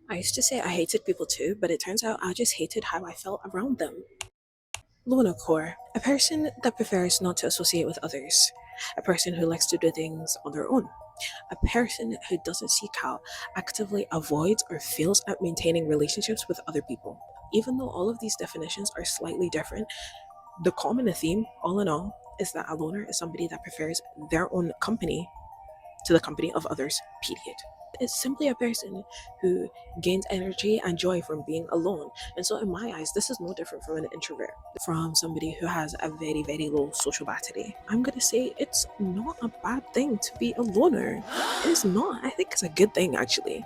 I used to say I hated people too, but it turns out I just hated how I felt around them. Loner core, a person that prefers not to associate with others, a person who likes to do things on their own, a person who doesn't seek out, actively avoids, or fails at maintaining relationships with other people. Even though all of these definitions are slightly different, the common theme, all in all, is that a loner is somebody that prefers their own company to the company of others, period. It's simply a person who gains energy and joy from being alone. And so, in my eyes, this is no different from an introvert, from somebody who has a very, very low social battery. I'm gonna say it's not a bad thing to be a loner. It is not. I think it's a good thing, actually.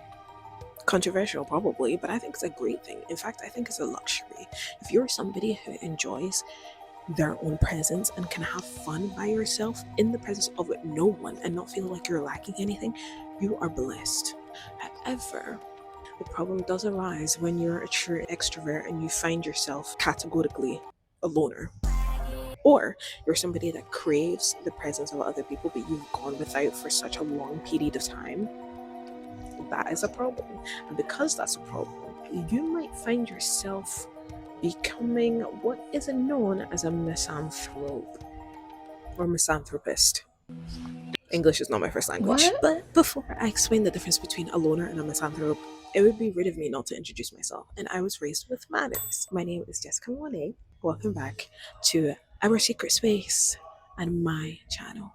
Controversial, probably, but I think it's a great thing. In fact, I think it's a luxury. If you're somebody who enjoys their own presence and can have fun by yourself in the presence of no one and not feel like you're lacking anything, you are blessed. However, the problem does arise when you're a true extrovert and you find yourself categorically a loner. Or you're somebody that craves the presence of other people, but you've gone without for such a long period of time. That is a problem. And because that's a problem, you might find yourself becoming what is known as a misanthrope or misanthropist. English is not my first language. What? But before I explain the difference between a loner and a misanthrope, it would be rude of me not to introduce myself. And I was raised with manners. My name is Jessica Monet. Welcome back to our secret space and my channel.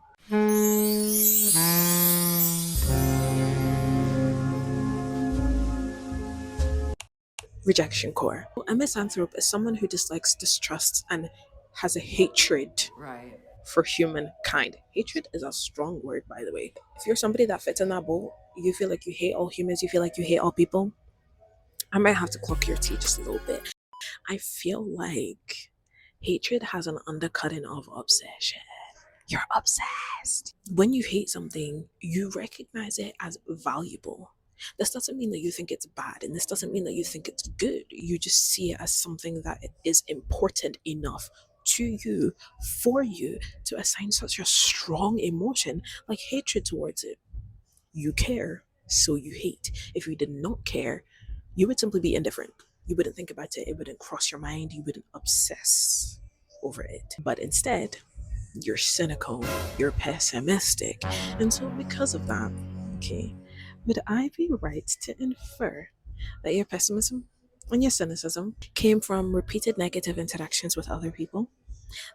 Rejection core. A misanthrope is someone who dislikes, distrusts, and has a hatred Right. for humankind. Hatred is a strong word, by the way. If you're somebody that fits in that boat, you feel like you hate all humans, you feel like you hate all people, I might have to clock your tea just a little bit. I feel like hatred has an undercutting of obsession. You're obsessed. When you hate something, you recognize it as valuable. This doesn't mean that you think it's bad, and this doesn't mean that you think it's good. You just see it as something that is important enough to you, for you, to assign such a strong emotion like hatred towards it. You care, so you hate. If you did not care, you would simply be indifferent. You wouldn't think about it, it wouldn't cross your mind, you wouldn't obsess over it. But instead, you're cynical, you're pessimistic. And so, because of that, okay, would I be right to infer that your pessimism and your cynicism came from repeated negative interactions with other people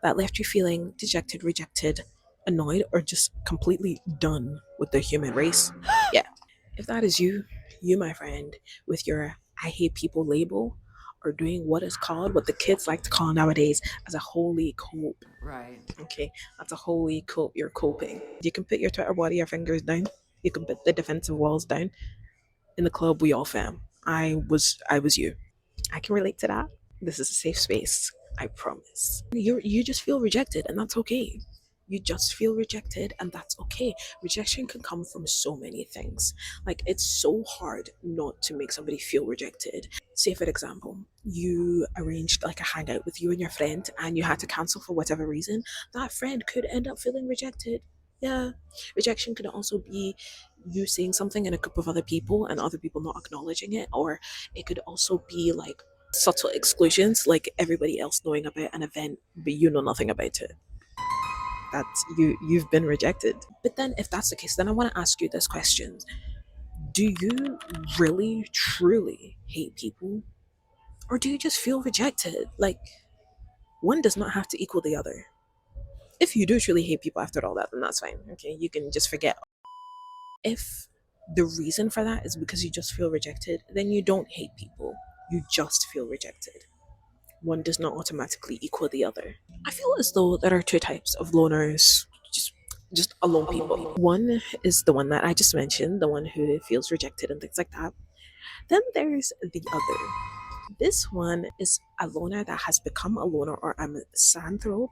that left you feeling dejected, rejected, annoyed, or just completely done with the human race? Yeah. If that is you, you, my friend, with your I hate people label, are doing what is called, what the kids like to call nowadays, as a holy cope. Right. Okay, that's a holy cope. You're coping. You can put your Twitter body, your fingers down. You can put the defensive walls down. In the club, we all fam. I was you. I can relate to that. This is a safe space. I promise. You just feel rejected, and that's okay. You just feel rejected, and that's okay. Rejection can come from so many things. Like, it's so hard not to make somebody feel rejected. Say, for example, you arranged like a hangout with you and your friend, and you had to cancel for whatever reason. That friend could end up feeling rejected. Yeah. Rejection could also be you saying something in a group of other people and other people not acknowledging it, or it could also be like subtle exclusions, like everybody else knowing about an event but you know nothing about it. That's you've been rejected. But then if that's the case, then I want to ask you this question. Do you really truly hate people, or do you just feel rejected? Like, one does not have to equal the other. If you do truly hate people after all that, then that's fine. Okay, you can just forget. If the reason for that is because you just feel rejected, then you don't hate people, you just feel rejected. One does not automatically equal the other. I feel as though there are two types of loners, just alone people. One is the one that I just mentioned, the one who feels rejected and things like that. Then there's the other. This one is a loner that has become a loner or a misanthrope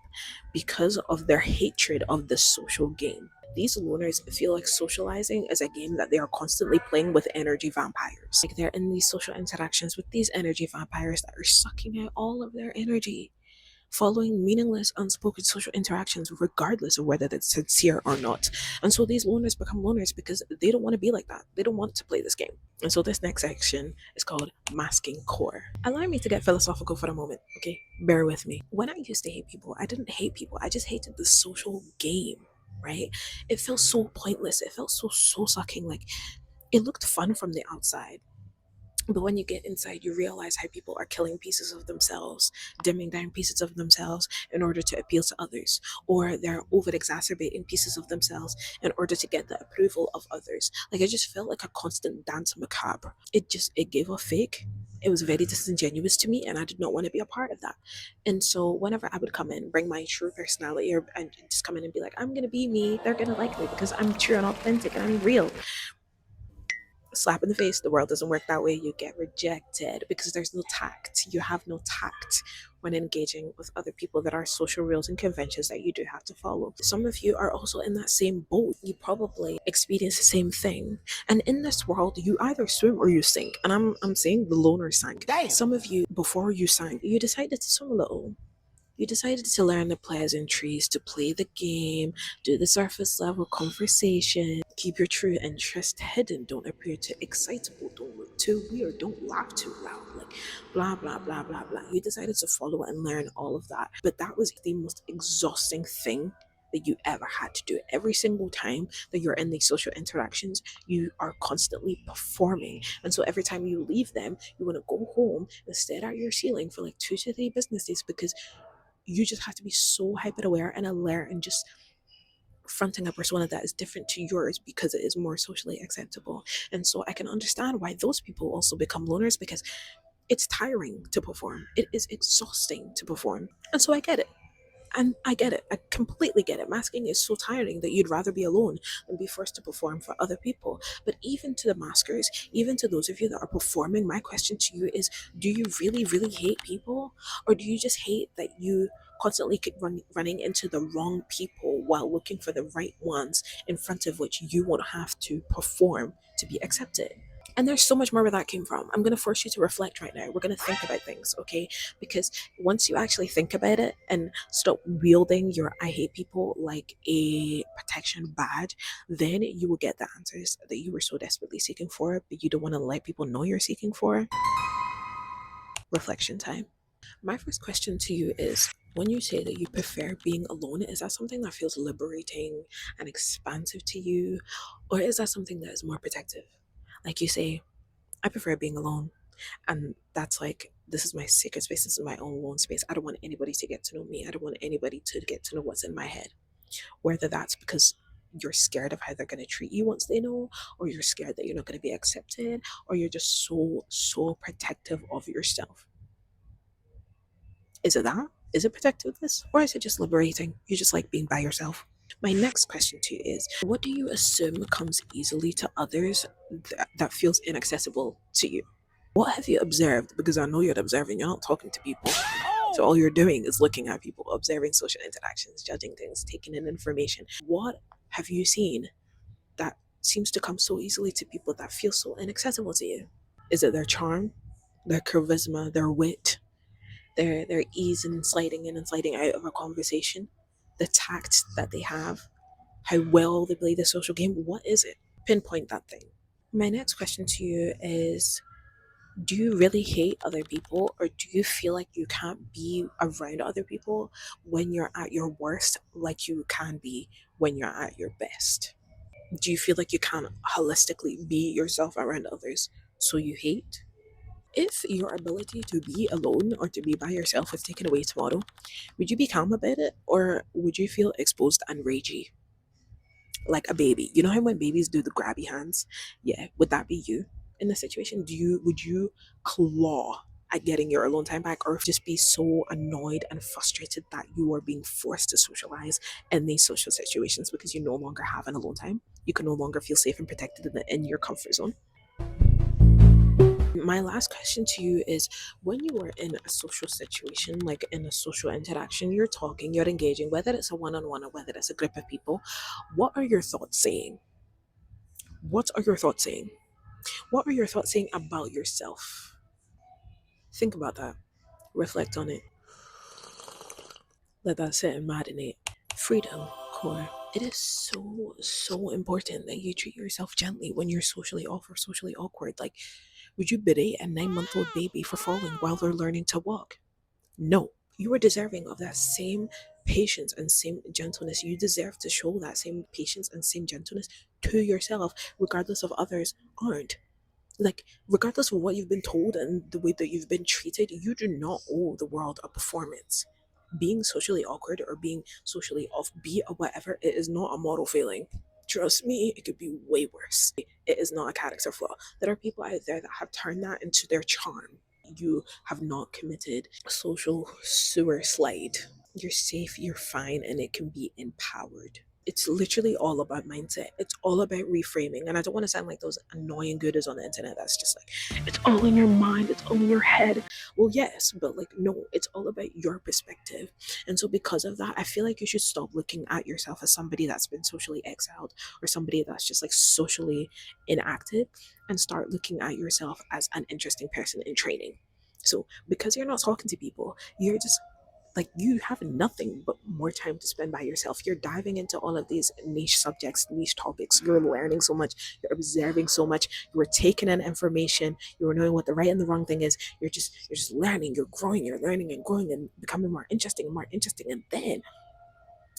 because of their hatred of the social game. These loners feel like socializing is a game that they are constantly playing with energy vampires. Like, they're in these social interactions with these energy vampires that are sucking out all of their energy. following meaningless, unspoken social interactions, regardless of whether that's sincere or not. And so these loners become loners because they don't want to be like that. They don't want to play this game. And so this next section is called masking core. Allow me to get philosophical for a moment, okay? Bear with me. When I used to hate people, I didn't hate people. I just hated the social game, right? It felt so pointless. It felt so soul sucking. Like it looked fun from the outside. But when you get inside, you realize how people are killing pieces of themselves, dimming down pieces of themselves in order to appeal to others, or they're over exacerbating pieces of themselves in order to get the approval of others. Like it just felt like a constant dance macabre. It gave off fake. It was very disingenuous to me, and I did not want to be a part of that. And so, whenever I would come in, bring my true personality, or and just come in and be like, "I'm gonna be me," they're gonna like me because I'm true and authentic and I'm real. Slap in the face. The world doesn't work that way. You get rejected because there's no tact. You have no tact when engaging with other people that are social rules and conventions that you do have to follow. Some of you are also in that same boat. You probably experience the same thing. And in this world, you either swim or you sink. And I'm saying the loner sank. Damn. Some of you, before you sank, you decided to swim a little. You decided to learn the pleasantries, to play the game, do the surface level conversation, keep your true interest hidden, don't appear too excitable, don't look too weird, don't laugh too loud, like blah, blah, blah, blah, blah. You decided to follow and learn all of that. But that was the most exhausting thing that you ever had to do. Every single time that you're in these social interactions, you are constantly performing. And so every time you leave them, you want to go home and stare at your ceiling for like 2 to 3 business days because you just have to be so hyper aware and alert and just fronting a persona that is different to yours because it is more socially acceptable. And so I can understand why those people also become loners because it's tiring to perform. It is exhausting to perform. And so I get it. And I get it. I completely get it. Masking is so tiring that you'd rather be alone than be forced to perform for other people. But even to the maskers, even to those of you that are performing, my question to you is, do you really, really hate people? Or do you just hate that you constantly keep running into the wrong people while looking for the right ones in front of which you won't have to perform to be accepted? And there's so much more where that came from. I'm going to force you to reflect right now. We're going to think about things, okay? Because once you actually think about it and stop wielding your I hate people like a protection badge, then you will get the answers that you were so desperately seeking for, but you don't want to let people know you're seeking for. Reflection time. My first question to you is, when you say that you prefer being alone, is that something that feels liberating and expansive to you? Or is that something that is more protective? Like you say, I prefer being alone. And that's like, this is my sacred space. This is my own lone space. I don't want anybody to get to know me. I don't want anybody to get to know what's in my head. Whether that's because you're scared of how they're going to treat you once they know, or you're scared that you're not going to be accepted, or you're just so protective of yourself. Is it that? Is it protectiveness? Or is it just liberating? You just like being by yourself? My next question to you is, what do you assume comes easily to others that feels inaccessible to you? What have you observed? Because I know you're observing, you're not talking to people. So all you're doing is looking at people, observing social interactions, judging things, taking in information. What have you seen that seems to come so easily to people that feel so inaccessible to you? Is it their charm, their charisma, their wit, their ease in sliding in and sliding out of a conversation, the tact that they have, how well they play the social game? What is it? Pinpoint that thing. My next question to you is, do you really hate other people, or do you feel like you can't be around other people when you're at your worst like you can be when you're at your best? Do you feel like you can't holistically be yourself around others, so you hate? If your ability to be alone or to be by yourself was taken away tomorrow, would you be calm about it, or would you feel exposed and ragey like a baby? You know how when babies do the grabby hands? Yeah, would that be you in the situation? Would you claw at getting your alone time back, or just be so annoyed and frustrated that you are being forced to socialize in these social situations because you no longer have an alone time? You can no longer feel safe and protected in your comfort zone. My last question to you is, when you are in a social situation, like in a social interaction, you're talking, you're engaging, whether it's a one on one or whether it's a group of people, what are your thoughts saying? What are your thoughts saying? What are your thoughts saying about yourself? Think about that. Reflect on it. Let that sit and marinate. Freedom, core. It is so important that you treat yourself gently when you're socially off or socially awkward. Like, would you berate a 9 month old baby for falling while they're learning to walk? No. You are deserving of that same patience and same gentleness. You deserve to show that same patience and same gentleness to yourself, regardless of others aren't. Like, regardless of what you've been told and the way that you've been treated, you do not owe the world a performance. Being socially awkward or being socially offbeat or whatever, it is not a moral failing. Trust me, it could be way worse. It is not a character flaw. There are people out there that have turned that into their charm. You have not committed a social sewer slide. You're safe, you're fine, and it can be empowered. It's literally all about mindset. It's all about reframing. And I don't want to sound like those annoying gooders on the internet that's just like, it's all in your mind, it's all in your head. Well, yes, but like, no, it's all about your perspective. And so, because of that, I feel like you should stop looking at yourself as somebody that's been socially exiled or somebody that's just like socially inactive and start looking at yourself as an interesting person in training. So, because you're not talking to people, you're just like you have nothing but more time to spend by yourself. You're diving into all of these niche subjects, niche topics. You're learning so much, you're observing so much, you're taking in information, you're knowing what the right and the wrong thing is. You're just learning, you're growing, you're learning and growing and becoming more interesting and more interesting. And then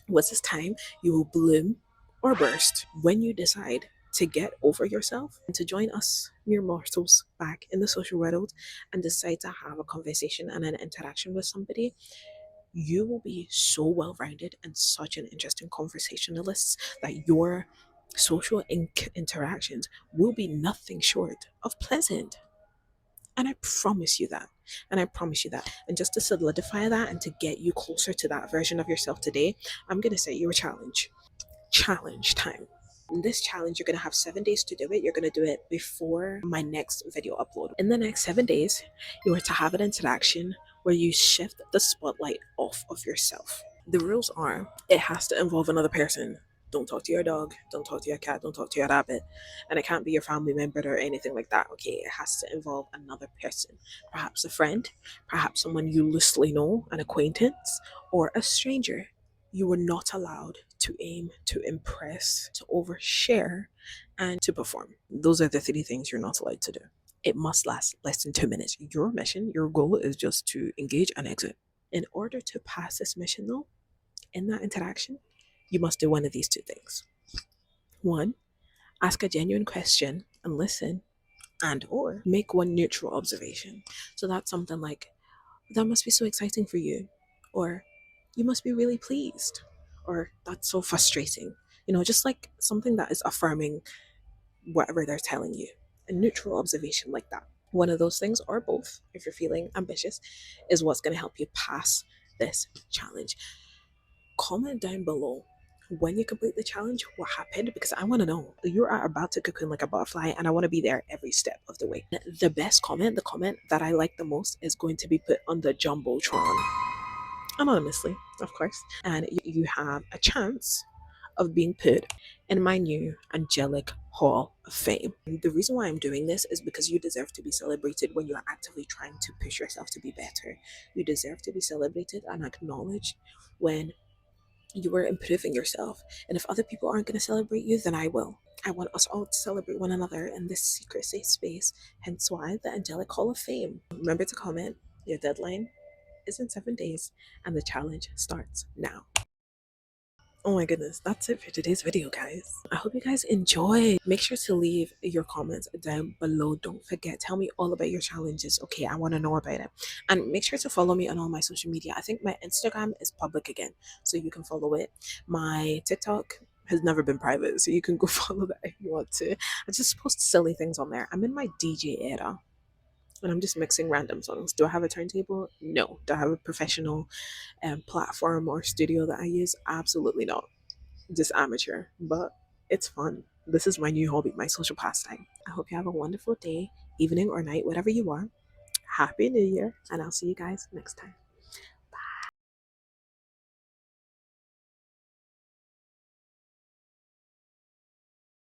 once it's time, you will bloom or burst when you decide to get over yourself and to join us mere mortals back in the social world and decide to have a conversation and an interaction with somebody. You will be so well rounded and such an interesting conversationalist that your social interactions will be nothing short of pleasant. And I promise you that. And I promise you that. And just to solidify that and to get you closer to that version of yourself today, I'm going to set you a challenge. Challenge time. In this challenge, you're going to have 7 days to do it. You're going to do it before my next video upload. In the next 7 days, you are to have an interaction where you shift the spotlight off of yourself. The rules are it has to involve another person. Don't talk to your dog, don't talk to your cat, don't talk to your rabbit. And it can't be your family member or anything like that. Okay, it has to involve another person. Perhaps a friend, perhaps someone you loosely know, an acquaintance, or a stranger. You are not allowed to aim to impress, to overshare, and to perform. Those are the three things you're not allowed to do. It must last less than 2 minutes. Your mission, your goal is just to engage and exit. In order to pass this mission, though, in that interaction, you must do one of these two things. One, ask a genuine question and listen, and or make one neutral observation. So that's something like, that must be so exciting for you, or you must be really pleased, or that's so frustrating. Just like something that is affirming whatever they're telling you. A neutral observation like that. One of those things, or both, if you're feeling ambitious, is what's going to help you pass this challenge. Comment down below when you complete the challenge what happened, because I want to know. You are about to cocoon like a butterfly and I want to be there every step of the way. The best comment, the comment that I like the most, is going to be put on the jumbotron anonymously, of course, and you have a chance of being put in my new angelic hall of fame. And the reason why I'm doing this is because you deserve to be celebrated when you are actively trying to push yourself to be better. You deserve to be celebrated and acknowledged when you are improving yourself. And if other people aren't going to celebrate you, then I will. I want us all to celebrate one another in this secret safe space, hence why the Angelic Hall of Fame. Remember to comment. Your deadline is in 7 days, and the challenge starts now. Oh my goodness, that's it for today's video, guys. I hope you guys enjoyed. Make sure to leave your comments down below. Don't forget, tell me all about your challenges. Okay, I want to know about it. And make sure to follow me on all my social media. I think my Instagram is public again, so you can follow it. My TikTok has never been private, so you can go follow that if you want to. I just post silly things on there. I'm in my DJ era, and I'm just mixing random songs. Do I have a turntable? No. Do I have a professional platform or studio that I use? Absolutely not. Just amateur, but it's fun. This is my new hobby, my social pastime. I hope you have a wonderful day, evening, or night, whatever you are. Happy New Year, and I'll see you guys next time.